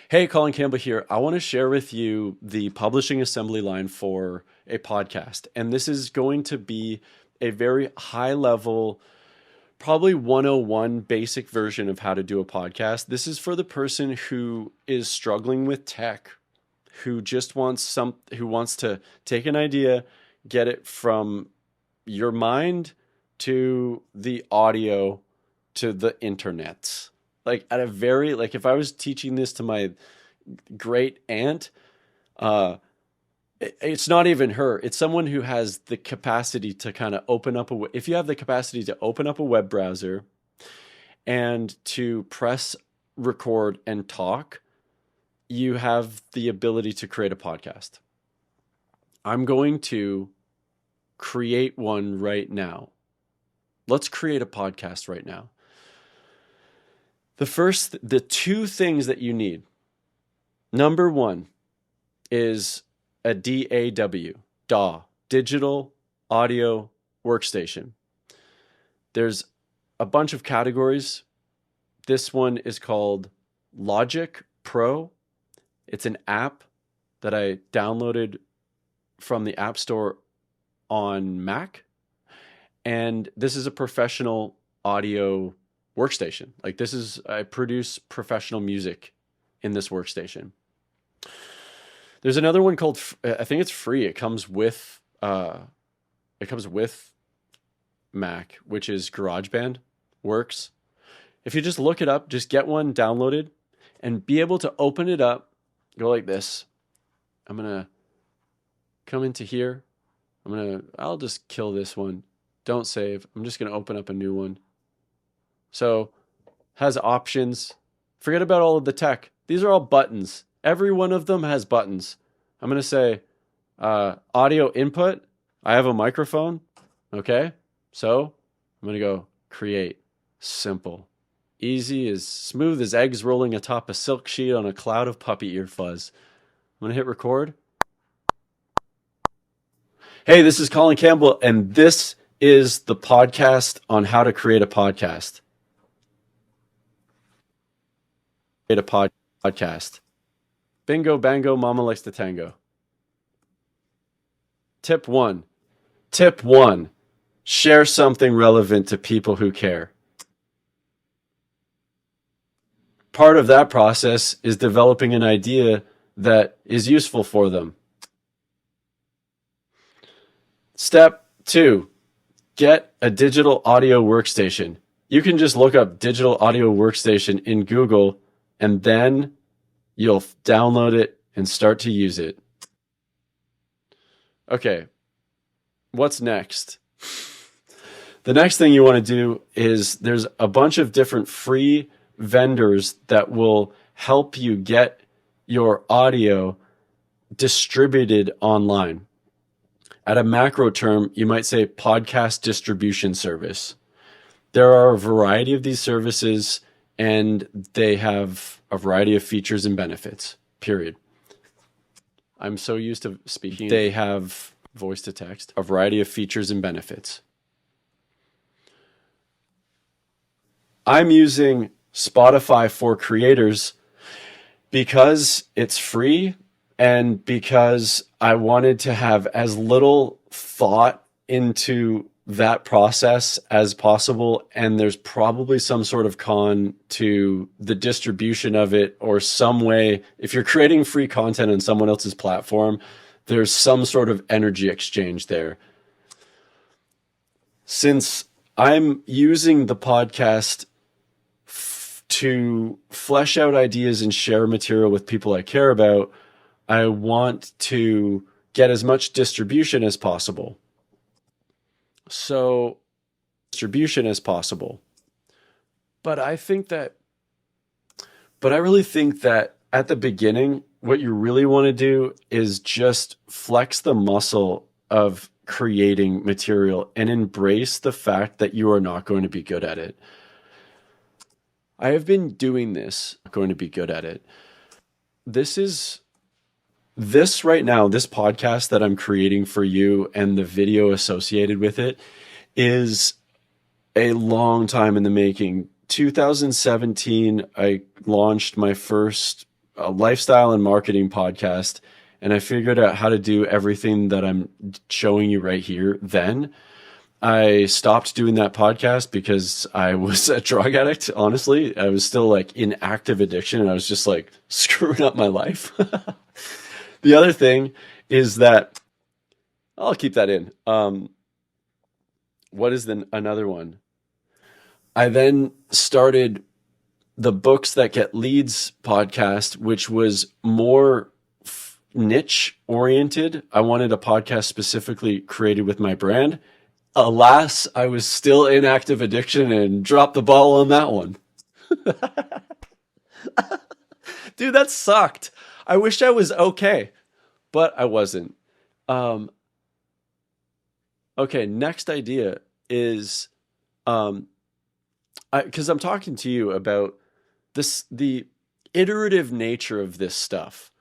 Hey, Colin Campbell here. I want to share with you the publishing assembly line for a podcast. And this is going to be a very high level, probably 101 basic version of how to do a podcast. This is for the person who is struggling with tech, who just who wants to take an idea, get it from your mind to the audio to the internet. Like if I was teaching this to my great aunt, it's not even her. It's someone who has the capacity to kind of if you have the capacity to open up a web browser and to press record and talk, you have the ability to create a podcast. I'm going to create one right now. Let's create a podcast right now. The two things that you need. Number one is a DAW, Digital Audio Workstation. There's a bunch of categories. This one is called Logic Pro. It's an app that I downloaded from the App Store on Mac. And this is a professional audio workstation. I produce professional music in this workstation. There's another one called, I think it's free. It comes with Mac, which is GarageBand Works. If you just look it up, just get one downloaded and be able to open it up, go like this. I'm going to come into here. I'll just kill this one. Don't save. I'm just going to open up a new one. So has options. Forget about all of the tech. These are all buttons. Every one of them has buttons. I'm going to say audio input. I have a microphone. Okay. So I'm going to go create. Simple. Easy, as smooth as eggs rolling atop a silk sheet on a cloud of puppy ear fuzz. I'm going to hit record. Hey, this is Colin Campbell, and this is the podcast on how to create a podcast. Create a podcast. Bingo, bango, mama likes to tango. Tip one. Share something relevant to people who care. Part of that process is developing an idea that is useful for them. Step two, get a digital audio workstation. You can just look up digital audio workstation in Google, and then you'll download it and start to use it. Okay, what's next? The next thing you want to do is there's a bunch of different free vendors that will help you get your audio distributed online. At a macro term, you might say podcast distribution service. There are a variety of these services, and they have a variety of features and benefits, period. I'm so used to speaking. They have voice to text, a variety of features and benefits. I'm using Spotify for Creators because it's free and because I wanted to have as little thought into that process as possible, and there's probably some sort of con to the distribution of it, or some way, if you're creating free content on someone else's platform, there's some sort of energy exchange there. Since I'm using the podcast to flesh out ideas and share material with people I care about, I want to get as much distribution as possible. So, distribution as possible. But I really think that at the beginning, what you really want to do is just flex the muscle of creating material and embrace the fact that you are not going to be good at it. I have been doing this, going to be good at it. This right now, this podcast that I'm creating for you and the video associated with it is a long time in the making. 2017, I launched my first a lifestyle and marketing podcast, and I figured out how to do everything that I'm showing you right here. Then I stopped doing that podcast because I was a drug addict. Honestly, I was still like in active addiction, and I was just like screwing up my life. The other thing is that I'll keep that in. What is another one? I then started the Books That Get Leads podcast, which was more niche oriented. I wanted a podcast specifically created with my brand. Alas, I was still in active addiction and dropped the ball on that one. Dude, that sucked. I wish I was okay, but I wasn't. Okay, next idea is, because I'm talking to you about the iterative nature of this stuff.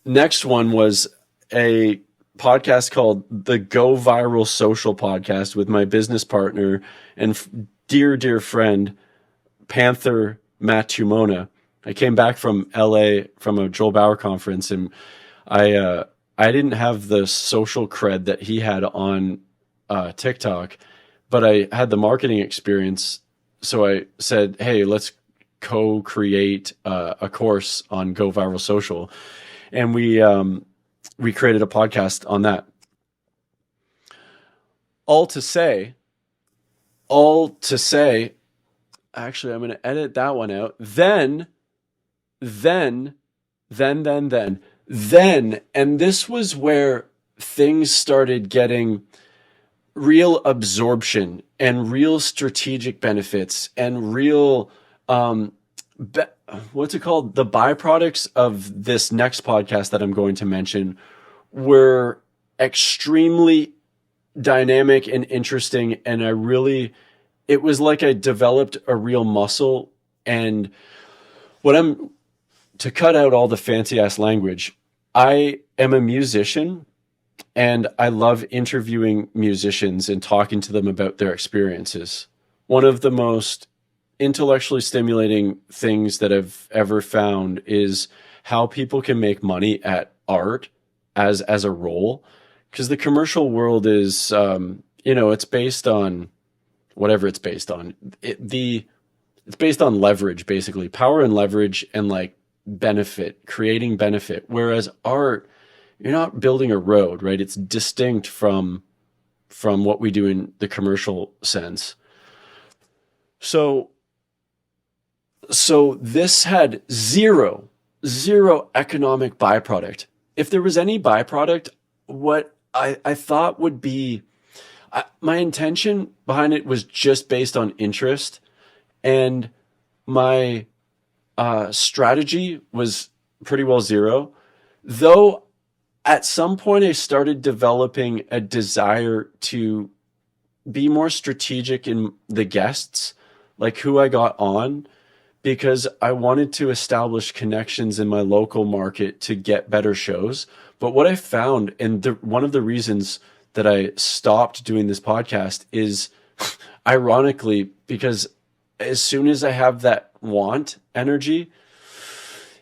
Next one was a podcast called the Go Viral Social Podcast with my business partner and dear friend, Panther Matt Tumona. I came back from LA from a Joel Bauer conference, and I didn't have the social cred that he had on TikTok, but I had the marketing experience. So I said, hey, let's co-create a course on Go Viral Social. And we created a podcast on that. All to say, actually, I'm going to edit that one out. Then, and this was where things started getting real absorption and real strategic benefits and real, what's it called? The byproducts of this next podcast that I'm going to mention were extremely dynamic and interesting. And it was like I developed a real muscle. And to cut out all the fancy ass language, I am a musician, and I love interviewing musicians and talking to them about their experiences. One of the most intellectually stimulating things that I've ever found is how people can make money at art as a role. Because the commercial world is, it's based on whatever it's based on. It's based on leverage, basically, power and leverage, and like creating benefit. Whereas art, you're not building a road, right? It's distinct from what we do in the commercial sense. So this had zero economic byproduct. If there was any byproduct, what I thought would be, my intention behind it was just based on interest, and my strategy was pretty well zero. Though at some point I started developing a desire to be more strategic in the guests, like who I got on, because I wanted to establish connections in my local market to get better shows. But what I found, and one of the reasons that I stopped doing this podcast is ironically, because as soon as I have that want energy,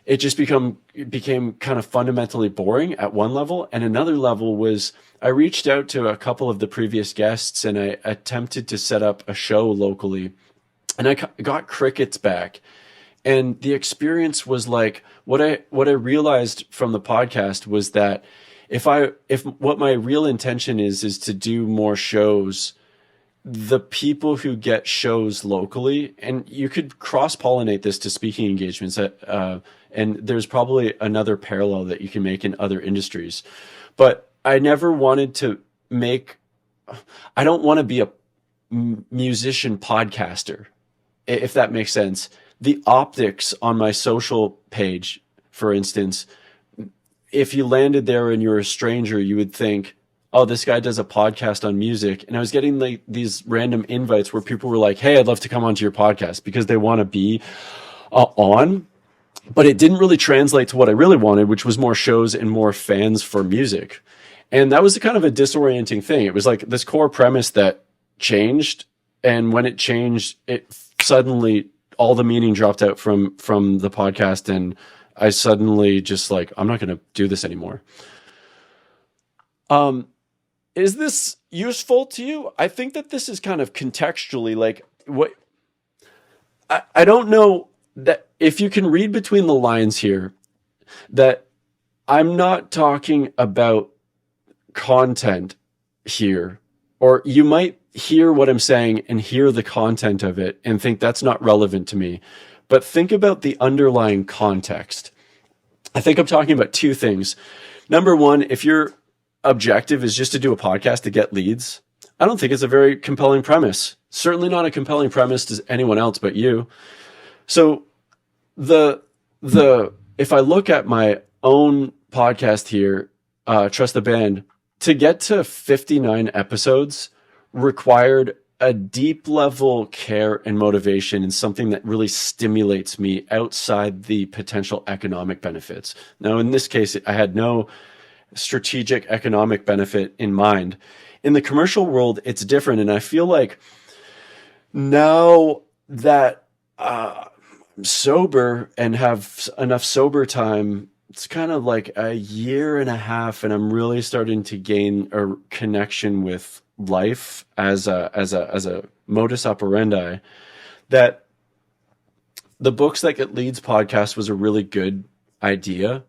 it just became kind of fundamentally boring at one level. And another level was I reached out to a couple of the previous guests, and I attempted to set up a show locally, and I got crickets back. And the experience was like, what I realized from the podcast was that if what my real intention is to do more shows, the people who get shows locally, and you could cross-pollinate this to speaking engagements, and there's probably another parallel that you can make in other industries. But I never wanted to I don't want to be a musician podcaster, if that makes sense. The optics on my social page, for instance, if you landed there and you're a stranger, you would think, oh, this guy does a podcast on music. And I was getting like these random invites where people were like, hey, I'd love to come onto your podcast, because they want to be on. But it didn't really translate to what I really wanted, which was more shows and more fans for music. And that was kind of a disorienting thing. It was like this core premise that changed. And when it changed, it suddenly all the meaning dropped out from the podcast, and I suddenly just like, I'm not going to do this anymore. Is this useful to you? I think that this is kind of contextually like what I don't know that if you can read between the lines here, that I'm not talking about content here, or you might hear what I'm saying and hear the content of it and think that's not relevant to me. But think about the underlying context. I think I'm talking about two things. Number one, if your objective is just to do a podcast to get leads, I don't think it's a very compelling premise. Certainly not a compelling premise to anyone else but you. So the if I look at my own podcast here, Trust the Band, to get to 59 episodes required a deep level care and motivation and something that really stimulates me outside the potential economic benefits. Now, in this case, I had no strategic economic benefit in mind. In the commercial world, it's different. And I feel like now that I'm sober and have enough sober time, it's kind of like a year and a half, and I'm really starting to gain a connection with life as a modus operandi, that the Books That Get Leads podcast was a really good idea.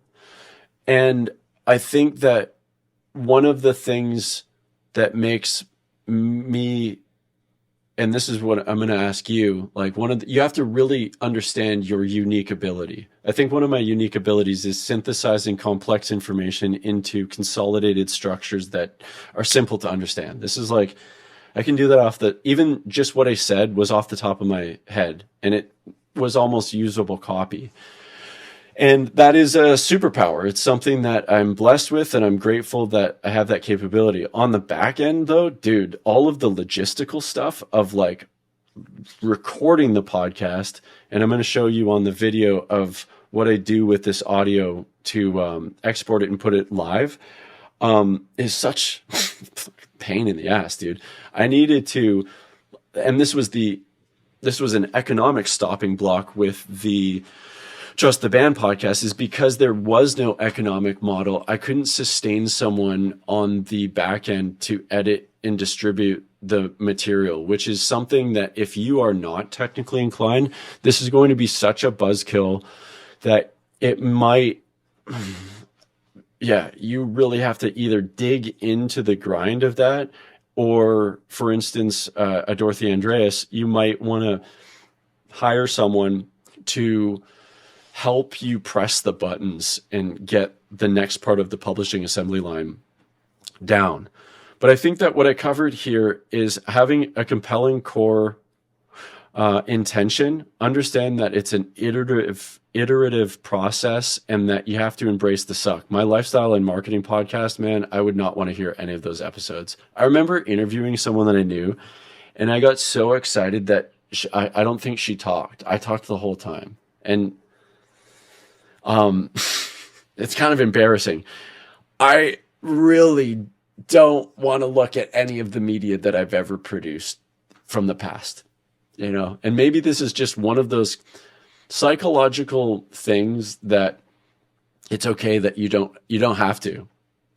And I think that one of the things that makes me, and this is what I'm going to ask you, like you have to really understand your unique ability. I think one of my unique abilities is synthesizing complex information into consolidated structures that are simple to understand. This is like, I can do that even just what I said was off the top of my head, and it was almost usable copy. And that is a superpower. It's something that I'm blessed with, and I'm grateful that I have that capability. On the back end, though, dude, all of the logistical stuff of like recording the podcast, and I'm going to show you on the video of what I do with this audio to export it and put it live, is such pain in the ass, dude. I needed to, and this was an economic stopping block with the Trust the Band podcast, is because there was no economic model. I couldn't sustain someone on the back end to edit and distribute the material, which is something that if you are not technically inclined, this is going to be such a buzzkill that it might, yeah, you really have to either dig into the grind of that, or for instance, a Dorothy Andreas, you might want to hire someone to help you press the buttons and get the next part of the publishing assembly line down. But I think that what I covered here is having a compelling core intention, understand that it's an iterative process, and that you have to embrace the suck. My lifestyle and marketing podcast, man, I would not want to hear any of those episodes. I remember interviewing someone that I knew, and I got so excited that I don't think she talked. I talked the whole time. And it's kind of embarrassing. I really don't want to look at any of the media that I've ever produced from the past, and maybe this is just one of those psychological things that it's okay that you don't have to,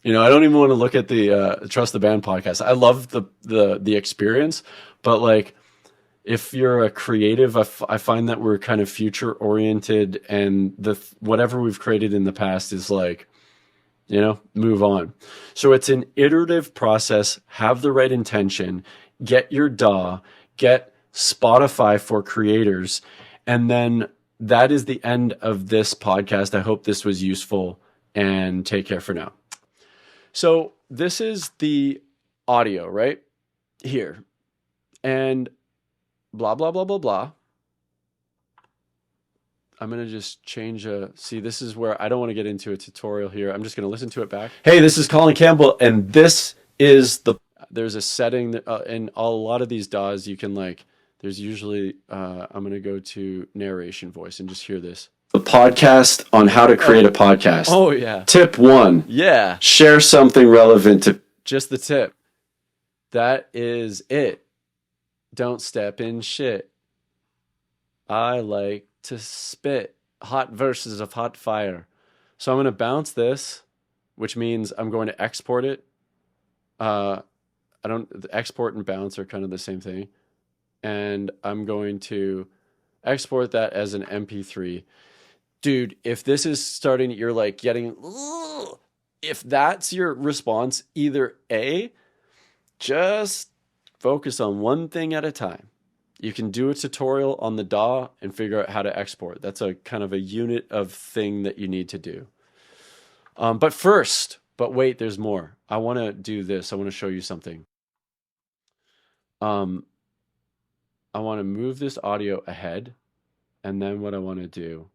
I don't even want to look at the Trust the Band podcast. I love the experience, but like, if you're a creative, I find that we're kind of future oriented, and whatever we've created in the past is like, move on. So it's an iterative process. Have the right intention, get your DAW, get Spotify for creators. And then that is the end of this podcast. I hope this was useful, and take care for now. So this is the audio right here, and blah, blah, blah, blah, blah. I'm going to just change see, this is where I don't want to get into a tutorial here. I'm just going to listen to it back. Hey, this is Colin Campbell, and this is there's a setting that, in a lot of these DAWs, you can there's usually, I'm going to go to narration voice and just hear this. The podcast on how to create a podcast. Oh, yeah. Tip 1. Yeah. Share something relevant to just the tip. That is it. Don't step in shit. I like to spit. hot verses of hot fire. So I'm going to bounce this, which means I'm going to export it. The export and bounce are kind of the same thing. And I'm going to export that as an MP3. Dude, if this is starting, you're like getting, ugh, if that's your response, either A, just focus on one thing at a time. You can do a tutorial on the DAW and figure out how to export. That's a kind of a unit of thing that you need to do. But wait, there's more. I want to do this. I want to show you something. I want to move this audio ahead. And then what I want to do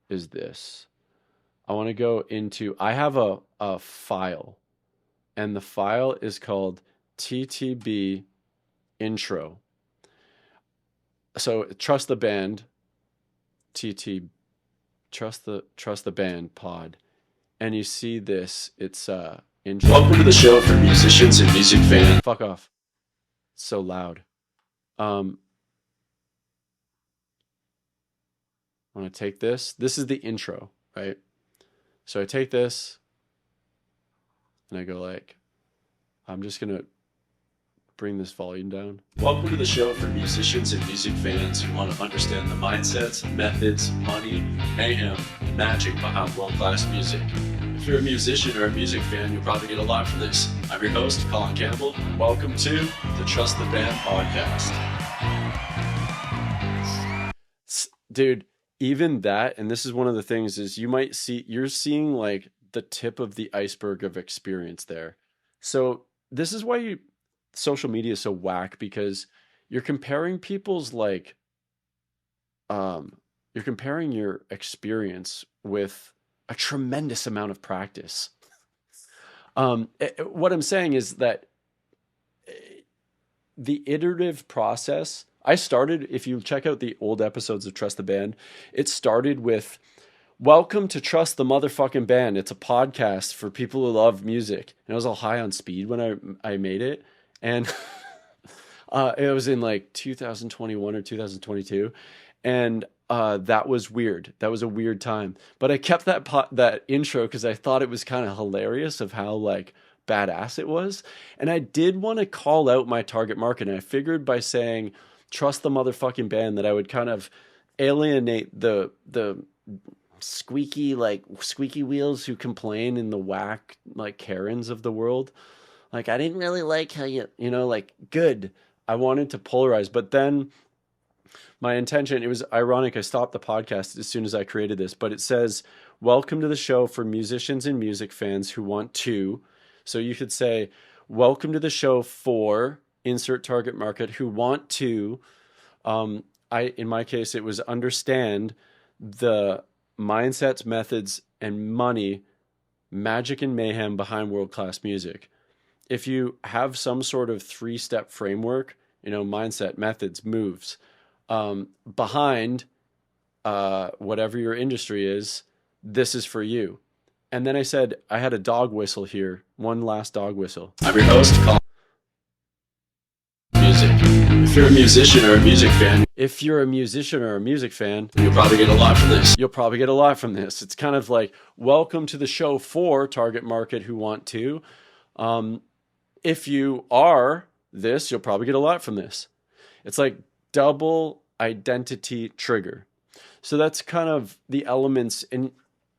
is this. I want to go into, I have a file. And the file is called TTB intro. So trust the band, trust the band pod, and you see this. It's intro. Welcome to the show for musicians and music fans. Fuck off! It's so loud. I want to take this. This is the intro, right? So I take this, and I go like, I'm just gonna bring this volume down. Welcome to the show for musicians and music fans who want to understand the mindsets, methods, money, mayhem, and magic behind world-class music. If you're a musician or a music fan, you'll probably get a lot from this. I'm your host, Colin Campbell, and welcome to the Trust the Band podcast. Dude, even that, and this is one of the things, is you're seeing like the tip of the iceberg of experience there. So this is why social media is so whack, because you're comparing people's like, you're comparing your experience with a tremendous amount of practice. What I'm saying is that the iterative process, I started, if you check out the old episodes of Trust the Band, it started with, welcome to Trust the Motherfucking Band. It's a podcast for people who love music. And I was all high on speed when I made it. And it was in like 2021 or 2022. And that was weird. That was a weird time. But I kept that intro because I thought it was kind of hilarious of how like badass it was. And I did want to call out my target market. And I figured by saying Trust the Motherfucking Band that I would kind of alienate the squeaky wheels who complain in the whack like Karens of the world. Like, I didn't really like how like, good. I wanted to polarize, but then my intention, it was ironic. I stopped the podcast as soon as I created this, but it says, welcome to the show for musicians and music fans who want to. So you could say, welcome to the show for insert target market who want to, in my case, it was understand the mindsets, methods, and money, magic and mayhem behind world-class music. If you have some sort of 3-step framework, mindset, methods, moves, behind whatever your industry is, this is for you. And then I said, I had a dog whistle here, one last dog whistle. I'm your host, Colin. Music. If you're a musician or a music fan, you'll probably get a lot from this. It's kind of like, welcome to the show for target market who want to. If you are this, you'll probably get a lot from this. It's like double identity trigger. So that's kind of the elements. And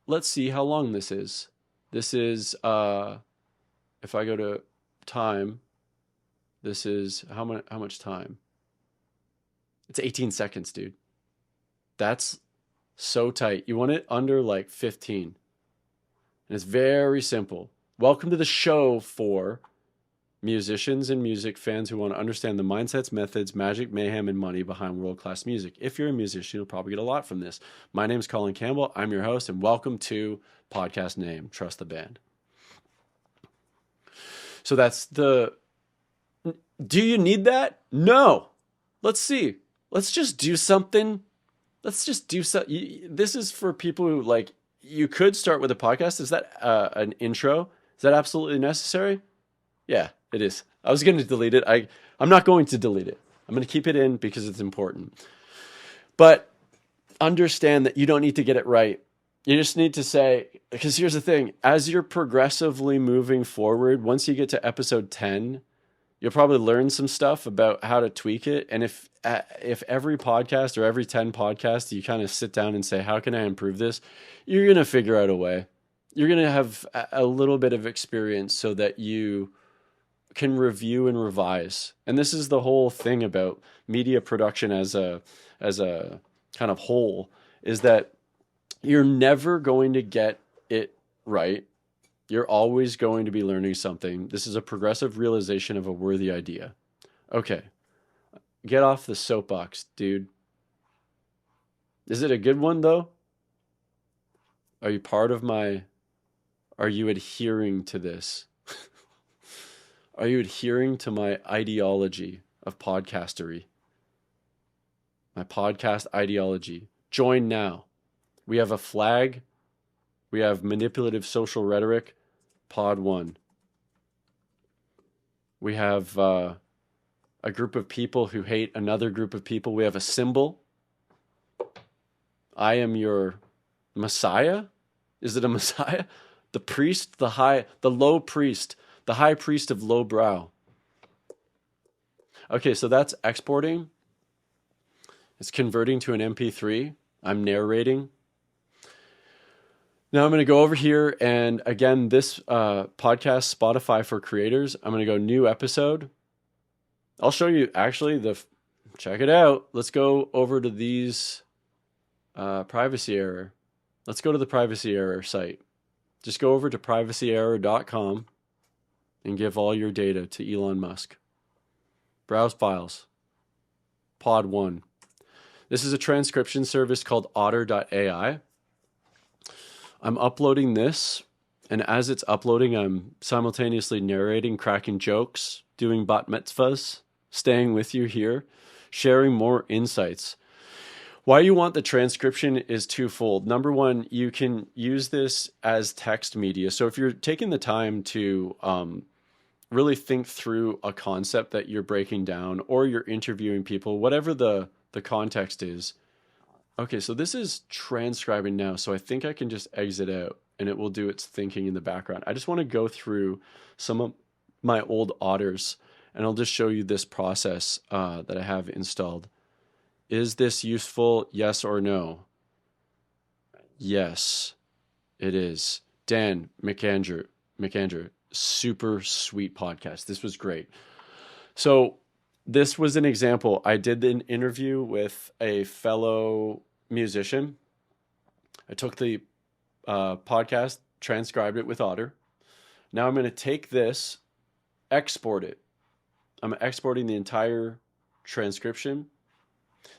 let's see how long this is. This is, if I go to time, this is how much time? It's 18 seconds, dude. That's so tight. You want it under like 15. And it's very simple. Welcome to the show for musicians and music fans who want to understand the mindsets, methods, magic, mayhem, and money behind world-class music. If you're a musician, you'll probably get a lot from this. My name is Colin Campbell. I'm your host, and welcome to podcast name, Trust the Band. So that's the... Do you need that? No. Let's see. Let's just do something. This is for people who like, you could start with a podcast. Is that an intro? Is that absolutely necessary? Yeah, it is. I was going to delete it. I'm not going to delete it. I'm going to keep it in because it's important. But understand that you don't need to get it right. You just need to say, because here's the thing, as you're progressively moving forward, once you get to episode 10, you'll probably learn some stuff about how to tweak it. And if every podcast or every 10 podcasts, you kind of sit down and say, how can I improve this? You're going to figure out a way. You're going to have a little bit of experience so that you can review and revise. And this is the whole thing about media production as a kind of whole, is that you're never going to get it right. You're always going to be learning something. This is a progressive realization of a worthy idea. Okay, get off the soapbox, dude. Is it a good one, though? Are you part of my... Are you adhering to this? Are you adhering to my ideology of podcastery? My podcast ideology. Join now. We have a flag. We have manipulative social rhetoric. Pod 1. We have a group of people who hate another group of people. We have a symbol. I am your Messiah. Is it a Messiah? The priest, the low priest, the high priest of low brow. Okay, so that's exporting. It's converting to an MP3. I'm narrating. Now I'm going to go over here, and again, this podcast, Spotify for Creators, I'm going to go new episode. I'll show you, actually, check it out. Let's go over to these privacy error. Let's go to the privacy error site. Just go over to privacyerror.com and give all your data to Elon Musk. Browse files. Pod 1. This is a transcription service called otter.ai. I'm uploading this, and as it's uploading, I'm simultaneously narrating, cracking jokes, doing bat mitzvahs, staying with you here, sharing more insights. Why you want the transcription is twofold. Number one, you can use this as text media. So if you're taking the time to really think through a concept that you're breaking down, or you're interviewing people, whatever the context is. Okay, so this is transcribing now, so I think I can just exit out and it will do its thinking in the background. I just want to go through some of my old otters, and I'll just show you this process that I have installed. Is this useful? Yes or no? Yes, it is. Dan McAndrew, super sweet podcast. This was great. So this was an example. I did an interview with a fellow musician. I took the podcast, transcribed it with Otter. Now I'm going to take this, export it. I'm exporting the entire transcription.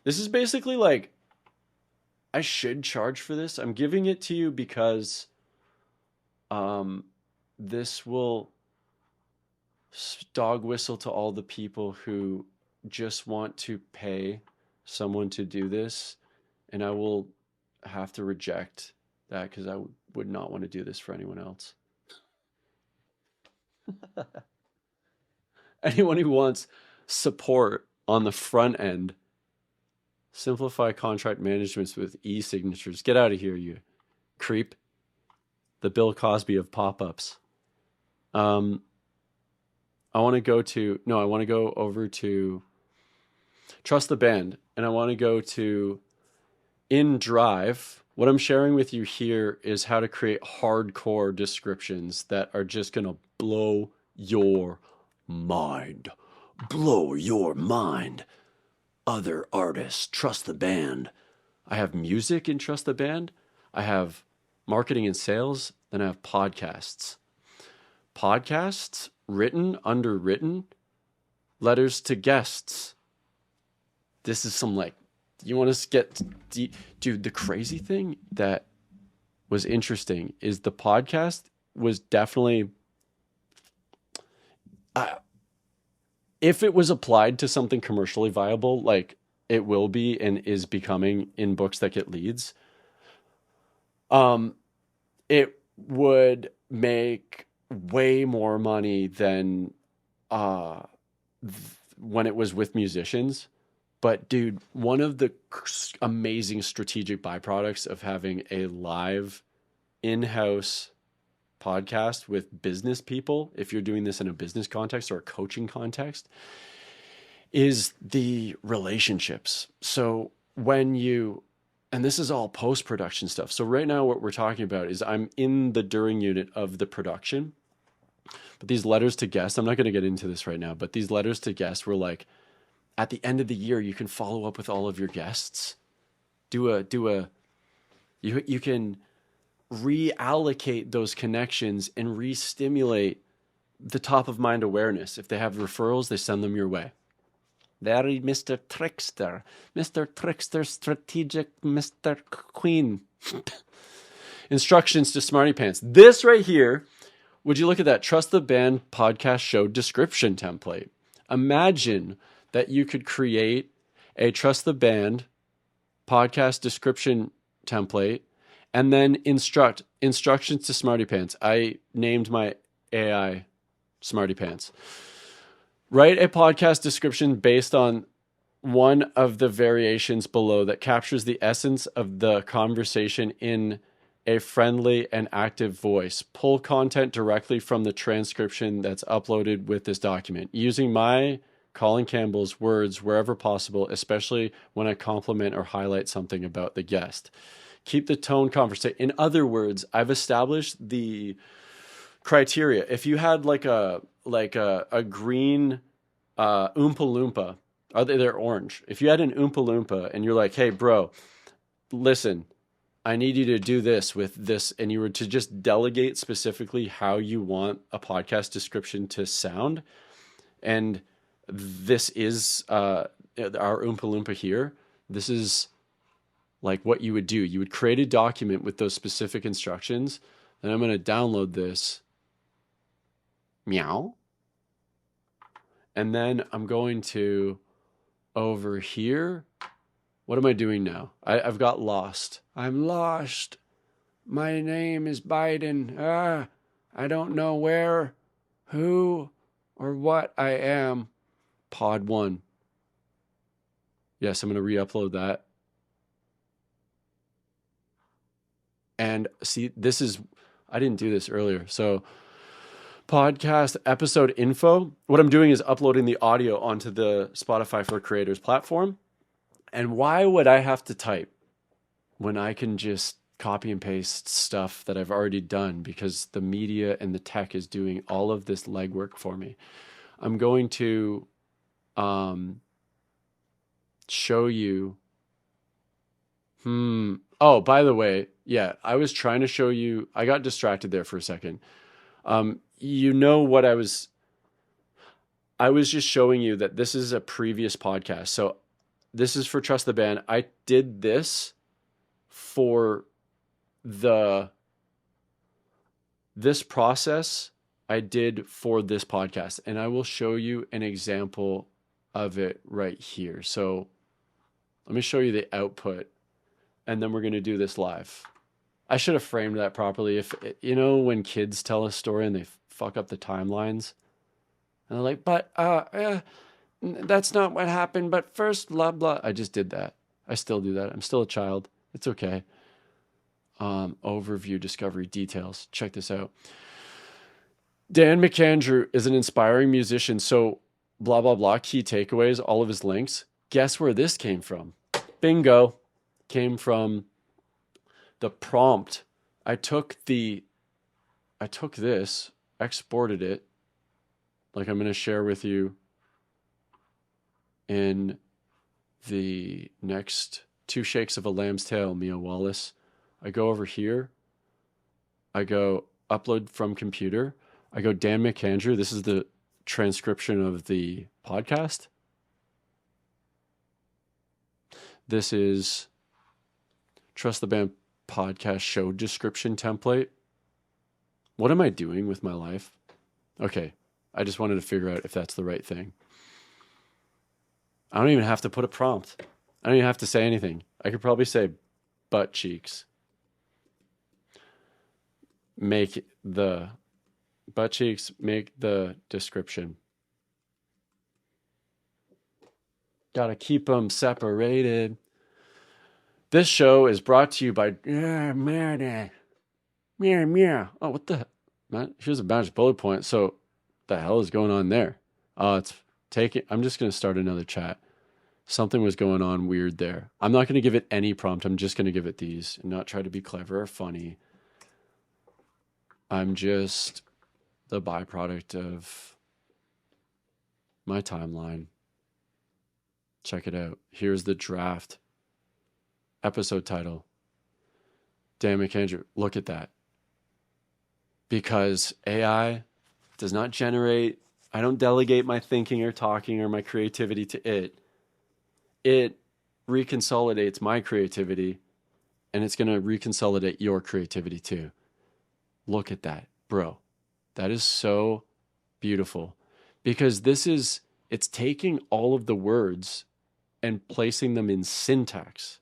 This is basically like, I should charge for this. I'm giving it to you because this will dog whistle to all the people who just want to pay someone to do this. And I will have to reject that because I would not want to do this for anyone else. Anyone who wants support on the front end, simplify contract management with e-signatures. Get out of here, you creep. The Bill Cosby of pop-ups. I want to go over to Trust the Band, and I want to go to in Drive. What I'm sharing with you here is how to create hardcore descriptions that are just going to blow your mind. Blow your mind. Other artists, Trust the Band. I have music in Trust the Band. I have marketing and sales. Then I have podcasts. Podcasts, written, underwritten, letters to guests. This is some you want to get deep. Dude, the crazy thing that was interesting is the podcast was definitely, if it was applied to something commercially viable, like it will be and is becoming in books that get leads, it would make way more money than when it was with musicians. But dude, one of the amazing strategic byproducts of having a live in-house podcast with business people, if you're doing this in a business context or a coaching context, is the relationships. So when you, and this is all post-production stuff. So right now what we're talking about is I'm in the during unit of the production. But these letters to guests, I'm not going to get into this right now, but these letters to guests were like, at the end of the year, you can follow up with all of your guests. You can reallocate those connections and re-stimulate the top of mind awareness. If they have referrals, they send them your way. Very Mr. Trickster. Mr. Trickster Strategic Mr. Queen. Instructions to Smarty Pants. This right here, would you look at that? Trust the Band podcast show description template. Imagine that you could create a Trust the Band podcast description template and then instructions to Smarty Pants. I named my AI Smarty Pants. Write a podcast description based on one of the variations below that captures the essence of the conversation in a friendly and active voice. Pull content directly from the transcription that's uploaded with this document. Using my Colin Campbell's words wherever possible, especially when I compliment or highlight something about the guest. Keep the tone conversation. In other words, I've established the criteria. If you had like a green Oompa Loompa, they're orange. If you had an Oompa Loompa and you're like, hey, bro, listen, I need you to do this with this, and you were to just delegate specifically how you want a podcast description to sound, and this is our Oompa Loompa here, this is like what you would do. You would create a document with those specific instructions, and I'm going to download this. Meow. And then I'm going to, over here, what am I doing now? I've got lost. I'm lost. My name is Biden. I don't know where, who, or what I am. Pod 1. Yes, I'm going to re-upload that. And see, this is, I didn't do this earlier. So podcast episode info. What I'm doing is uploading the audio onto the Spotify for Creators platform. And why would I have to type when I can just copy and paste stuff that I've already done, because the media and the tech is doing all of this legwork for me? I'm going to show you. Oh, by the way, yeah, I was trying to show you. I got distracted there for a second. You know what I was just showing you that this is a previous podcast. So this is for Trust the Band. I did this for this process I did for this podcast, and I will show you an example of it right here. So let me show you the output, and then we're going to do this live. I should have framed that properly. If you know, when kids tell a story and they fuck up the timelines, and they're like, but that's not what happened, but first blah blah. I just did that. I still do that. I'm still a child. It's okay. Overview, discovery, details. Check this out. Dan McAndrew is an inspiring musician. So blah blah blah, key takeaways, all of his links. Guess where this came from? Bingo. Came from the prompt. I took this, exported it, like I'm going to share with you in the next 2 shakes of a lamb's tail, Mia Wallace. I go over here. I go upload from computer. I go Dan McAndrew. This is the transcription of the podcast. This is Trust the Band podcast show description template. What am I doing with my life? Okay, I just wanted to figure out if that's the right thing. I don't even have to put a prompt. I don't even have to say anything. I could probably say butt cheeks. Make the description. Gotta keep them separated. This show is brought to you by Meredith. Meow. Oh, what the man? Here's a magic bullet point. So, the hell is going on there? It's taking. I'm just gonna start another chat. Something was going on weird there. I'm not gonna give it any prompt. I'm just gonna give it these and not try to be clever or funny. I'm just the byproduct of my timeline. Check it out. Here's the draft episode title. Dan McAndrew, look at that. Because AI does not generate, I don't delegate my thinking or talking or my creativity to it. It reconsolidates my creativity, and it's going to reconsolidate your creativity too. Look at that, bro. That is so beautiful, because it's taking all of the words and placing them in syntax.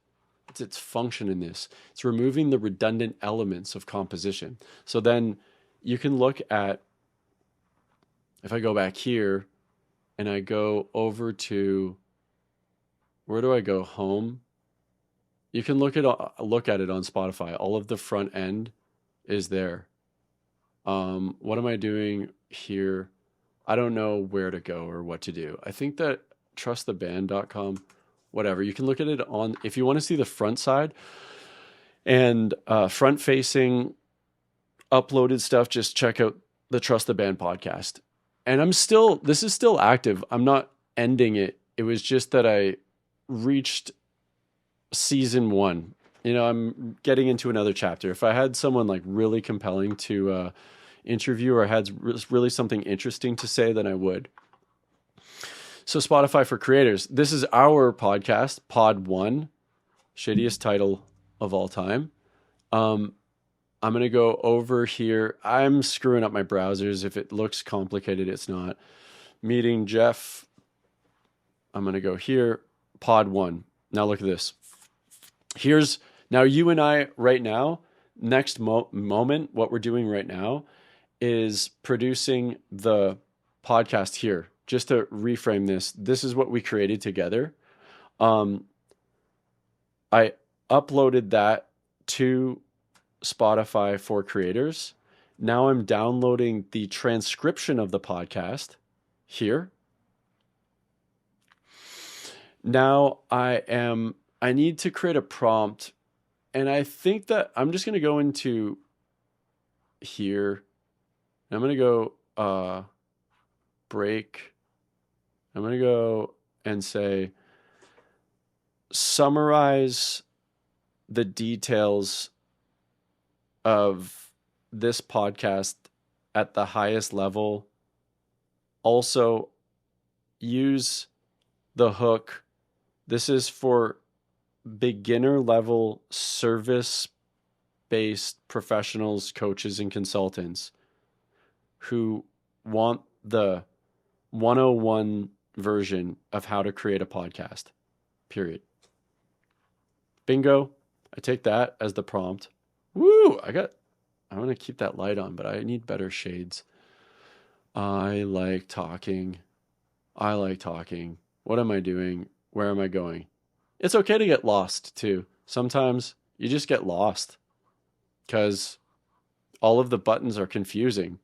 It's its function in this. It's removing the redundant elements of composition. So then you can look at, if I go back here and I go over to, where do I go? Home. You can look at it on Spotify. All of the front end is there. What am I doing here? I don't know where to go or what to do. I think that trusttheband.com, whatever. You can look at it on, if you want to see the front side and front facing uploaded stuff, just check out the Trust the Band podcast. And this is still active. I'm not ending it. It was just that I reached season 1. I'm getting into another chapter. If I had someone like really compelling to interview, or had really something interesting to say, then I would. So Spotify for Creators. This is our podcast, Pod 1, shittiest title of all time. I'm going to go over here. I'm screwing up my browsers. If it looks complicated, it's not. Meeting Jeff. I'm going to go here, Pod 1. Now look at this. Now you and I right now, next moment, what we're doing right now is producing the podcast here. Just to reframe this is what we created together. I uploaded that to Spotify for Creators. Now I'm downloading the transcription of the podcast here. Now I need to create a prompt, and I think that I'm just going to go into here. I'm going to go break. I'm going to go and say, summarize the details of this podcast at the highest level. Also, use the hook. This is for beginner level service-based professionals, coaches, and consultants who want the 101 version of how to create a podcast, period. Bingo. I take that as the prompt. Woo! I want to keep that light on, but I need better shades. I like talking. What am I doing? Where am I going? It's okay to get lost too. Sometimes you just get lost because all of the buttons are confusing.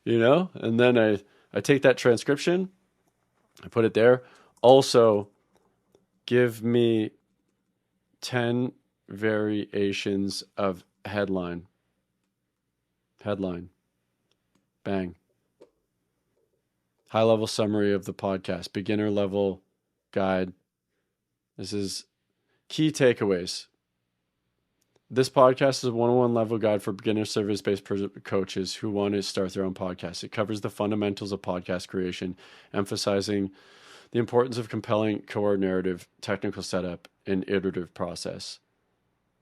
And then I take that transcription, I put it there. Also, give me 10 variations of headline. Bang. High level summary of the podcast, beginner level guide. This is key takeaways. This podcast is a 101 level guide for beginner service-based coaches who want to start their own podcast. It covers the fundamentals of podcast creation, emphasizing the importance of compelling core narrative, technical setup, and iterative process.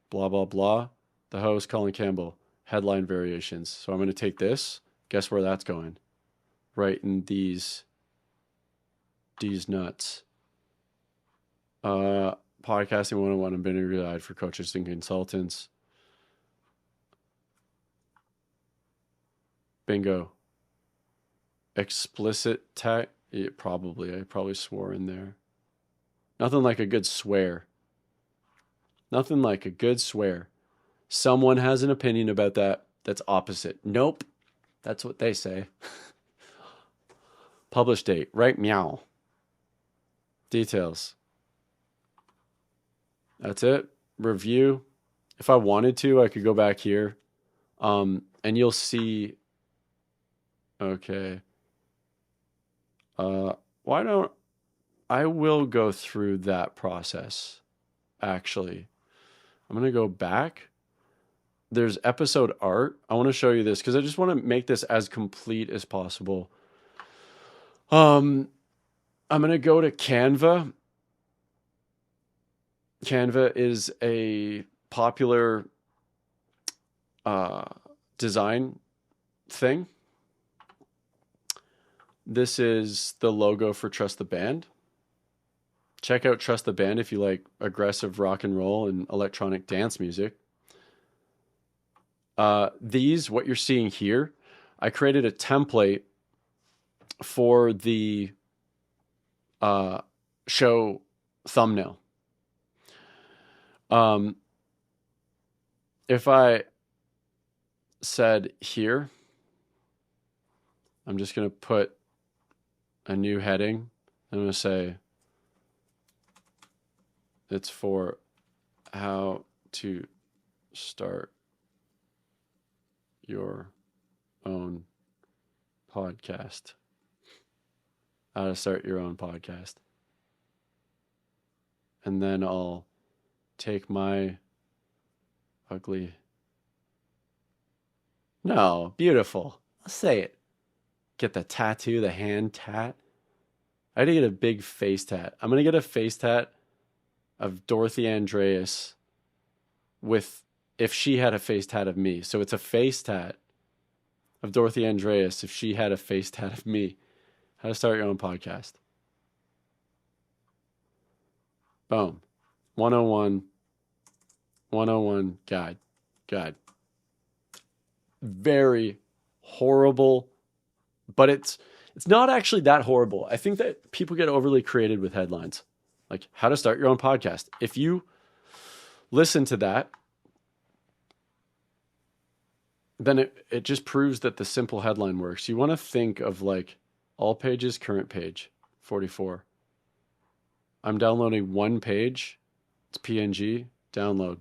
Blah, blah, blah. The host, Colin Campbell, headline variations. So I'm going to take this. Guess where that's going? Right in these nuts. Podcasting 101 and beginner guide for coaches and consultants. Bingo. explicit tag. Yeah, probably. I probably swore in there. Nothing like a good swear. Nothing like a good swear. Someone has an opinion about that that's opposite. Nope. That's what they say. Publish date. Right meow. Details. That's it. Review. If I wanted to, I could go back here. And you'll see. Okay. Why don't I will go through that process, actually. I'm going to go back. There's episode art. I want to show you this because I just want to make this as complete as possible. I'm going to go to Canva. Canva is a popular design thing. This is the logo for Trust the Band. Check out Trust the Band if you like aggressive rock and roll and electronic dance music. What you're seeing here, I created a template for the show thumbnail. If I said here, I'm just going to put a new heading. I'm going to say it's for how to start your own podcast. How to start your own podcast. And then I'll take my ugly. No, beautiful. I'll say it. Get the tattoo, the hand tat. I had to get a big face tat. I'm going to get a face tat of Dorothy Andreas with if she had a face tat of me. So it's a face tat of Dorothy Andreas if she had a face tat of me. How to start your own podcast. Boom. 101 guide. Very horrible, but it's not actually that horrible. I think that people get overly creative with headlines. Like how to start your own podcast. If you listen to that, then it just proves that the simple headline works. You want to think of like all pages, current page, 44. I'm downloading one page. It's PNG, download.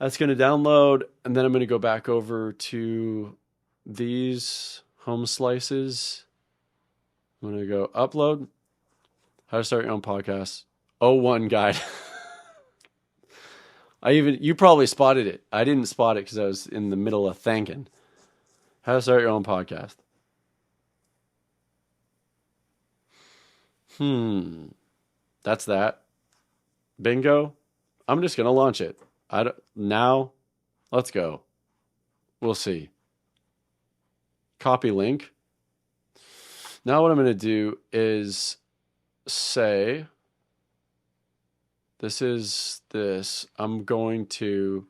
That's going to download, and then I'm going to go back over to these home slices. I'm going to go upload. How to start your own podcast. 01 guide. You probably spotted it. I didn't spot it because I was in the middle of thinking. How to start your own podcast. That's that. Bingo. I'm just going to launch it. Now, let's go. We'll see. Copy link. Now what I'm going to do is say, this is this. I'm going to,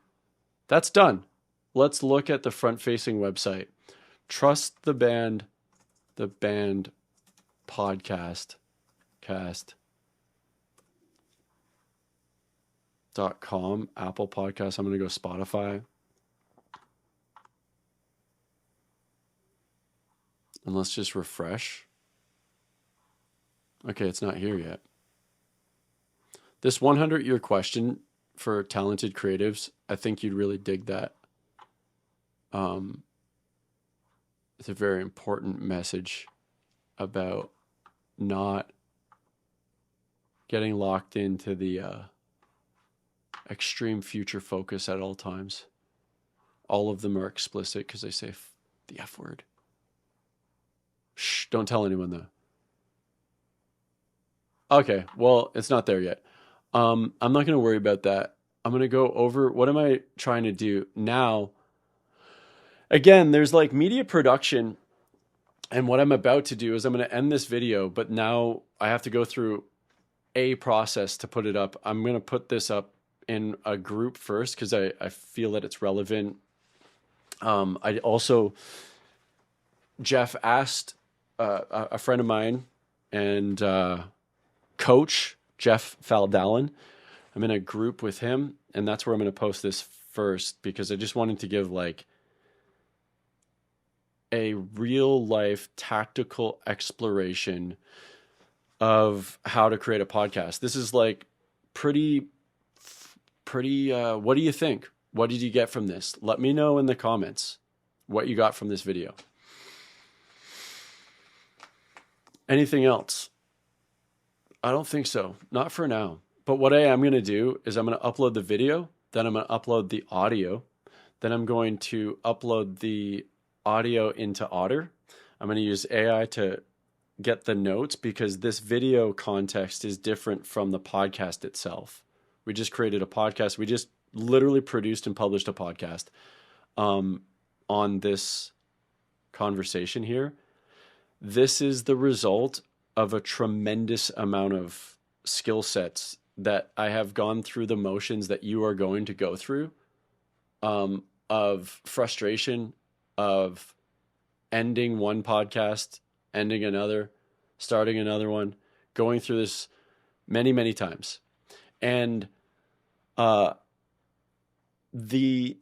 that's done. Let's look at the front-facing website. Trust the band podcast, .com, Apple Podcasts. I'm going to go Spotify. And let's just refresh. Okay, it's not here yet. This 100-year question for talented creatives, I think you'd really dig that. It's a very important message about not getting locked into the extreme future focus at all times. All of them are explicit because they say the F word. Shh, don't tell anyone though. Okay, well, it's not there yet. I'm not going to worry about that. I'm going to go over what am I trying to do now. Again, there's like media production, and what I'm about to do is I'm going to end this video, but now I have to go through a process to put it up. I'm going to put this up in a group first because I feel that it's relevant. I also Jeff asked a friend of mine and coach, Jeff Faldalin. I'm in a group with him, and that's where I'm going to post this first because I just wanted to give like a real life tactical exploration of how to create a podcast. This is like pretty, what do you think? What did you get from this? Let me know in the comments what you got from this video. Anything else? I don't think so. Not for now. But what I am going to do is I'm going to upload the video, then I'm going to upload the audio, then I'm going to upload the audio into Otter. I'm going to use AI to get the notes because this video context is different from the podcast itself. We just created a podcast. We just literally produced and published a podcast on this conversation here. This is the result of a tremendous amount of skill sets that I have gone through the motions that you are going to go through, of frustration, of ending one podcast, ending another, starting another one, going through this many, many times. And the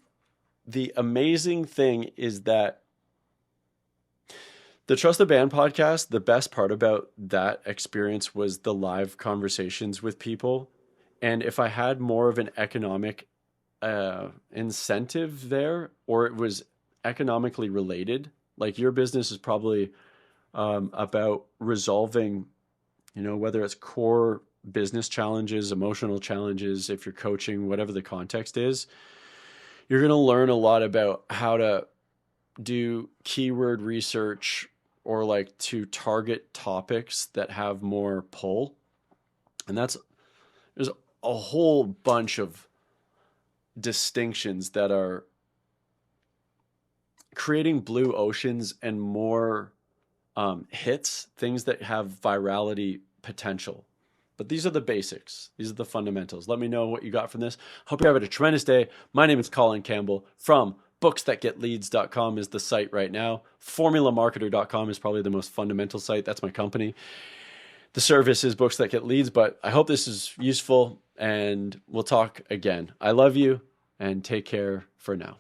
amazing thing is that the Trust the Band podcast, the best part about that experience was the live conversations with people. And if I had more of an economic incentive there, or it was economically related, like your business is probably about resolving, whether it's core business challenges, emotional challenges, if you're coaching, whatever the context is, you're going to learn a lot about how to do keyword research or like to target topics that have more pull. And there's a whole bunch of distinctions that are creating blue oceans and more hits, things that have virality potential. But these are the basics. These are the fundamentals. Let me know what you got from this. Hope you're having a tremendous day. My name is Colin Campbell from booksthatgetleads.com is the site right now. Formulamarketer.com is probably the most fundamental site. That's my company. The service is Books That Get Leads, but I hope this is useful and we'll talk again. I love you and take care for now.